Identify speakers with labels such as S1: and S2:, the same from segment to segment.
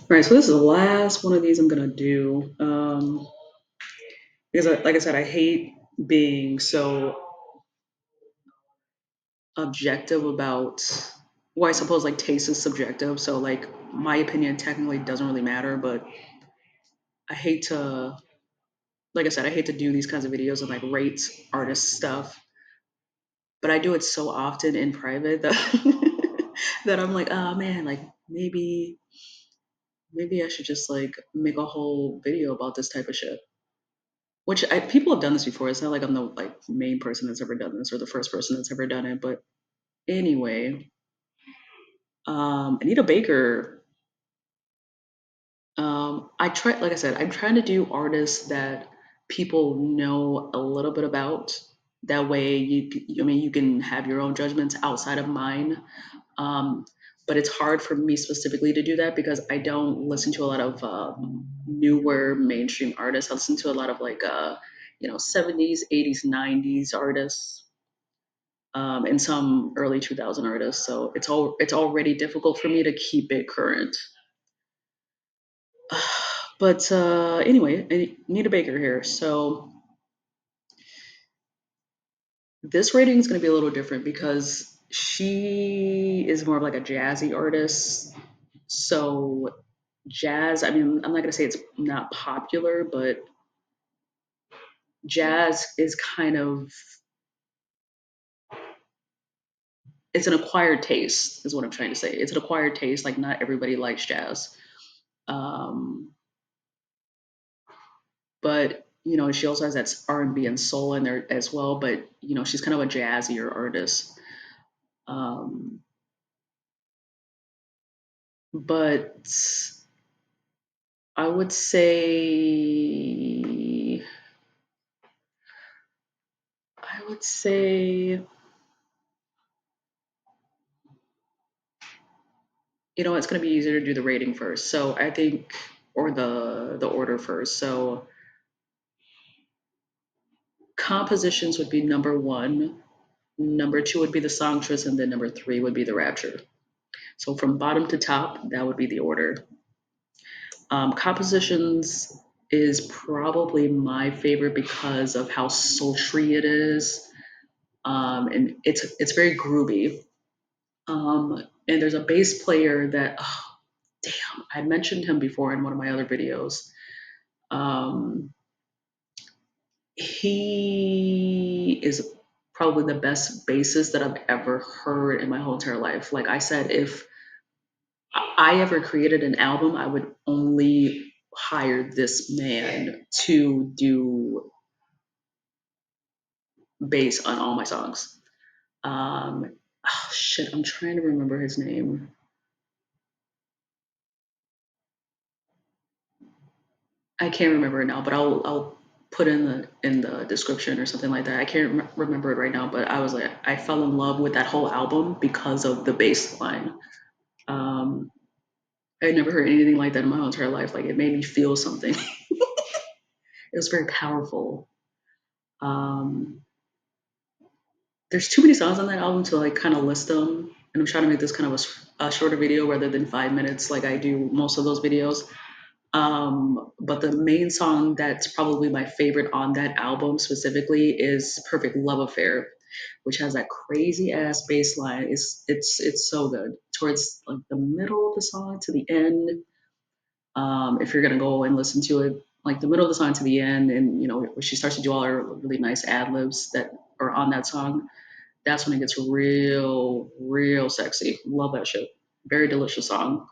S1: All right, so this is the last one of these I'm gonna do. Because, like I said, I hate being so objective about. Well, I suppose like taste is subjective, so like my opinion technically doesn't really matter. But I hate to, like I said, I hate to do these kinds of videos and like rate artist stuff. But I do it so often in private that that I'm like, oh man, like maybe I should just like make a whole video about this type of shit. Which people have done this before. It's not like I'm the like main person that's ever done this or the first person that's ever done it. But anyway, Anita Baker. I try, like I said, I'm trying to do artists that people know a little bit about. That way, I mean, you can have your own judgments outside of mine. Um, but it's hard for me specifically to do that because I don't listen to a lot of newer mainstream artists. I listen to a lot of like 70s, 80s, 90s artists, and some early 2000 artists. So it's already difficult for me to keep it current. But anyway, Anita Baker here. So this rating is going to be a little different because she is more of like a jazzy artist. So jazz, I mean, I'm not going to say it's not popular, but jazz is kind of, it's an acquired taste is what I'm trying to say. It's an acquired taste. Like not everybody likes jazz. Um, but she also has that R&B and soul in there as well, but she's kind of a jazzier artist. Um, but I would say I would say it's going to be easier to do the rating first. So I think, or the order first. So compositions would be number one, number two would be the songstress, and then number three would be the rapture. So from bottom to top, that would be the order. Compositions is probably my favorite because of how sultry it is, and it's very groovy. And there's a bass player that, oh, damn, I mentioned him before in one of my other videos. Um, he is probably the best bassist that I've ever heard in my whole entire life. Like I said, if I ever created an album, I would only hire this man to do bass on all my songs. Oh shit, I'm trying to remember his name. I can't remember it now, but I'll put in the description or something like that. I can't remember it right now, but I was like I fell in love with that whole album because of the bass line. Um, I had never heard anything like that in my whole entire life. Like it made me feel something. It was very powerful. Um, there's too many songs on that album to like kind of list them, and I'm trying to make this kind of a shorter video rather than 5 minutes like I do most of those videos. But the main song that's probably my favorite on that album specifically is "Perfect Love Affair," which has that crazy ass bass line. It's so good. Towards like the middle of the song to the end, if you're gonna go and listen to it, like the middle of the song to the end, and where she starts to do all her really nice ad libs that are on that song. That's when it gets real, real sexy. Love that shit. Very delicious song.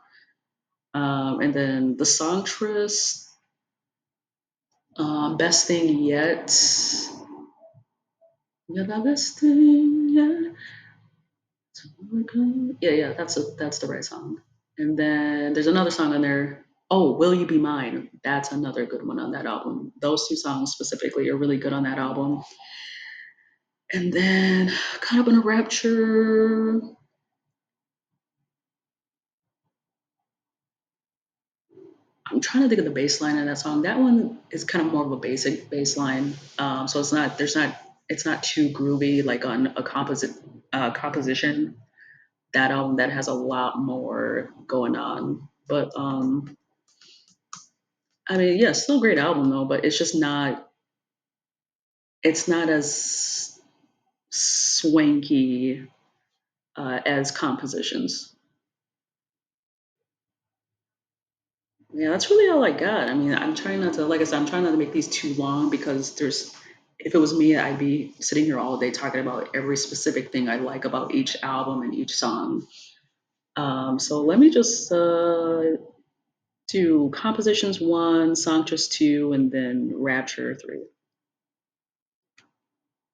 S1: And then the songstress, best thing yet. You're the best thing yet. Yeah, yeah, that's the right song. And then there's another song on there. Oh, Will You Be Mine? That's another good one on that album. Those two songs specifically are really good on that album. And then Caught Up in a Rapture. I'm trying to think of the bass line in that song. That one is kind of more of a basic bass line. So it's not too groovy like on a composition. That album that has a lot more going on. But I mean, yeah, still a great album though, but it's just not. It's not as swanky as compositions. Yeah, that's really all I got. I mean, I'm trying not to, like I said, I'm trying not to make these too long because there's, if it was me, I'd be sitting here all day talking about every specific thing I like about each album and each song. So let me just do compositions one, songstress two, and then rapture three.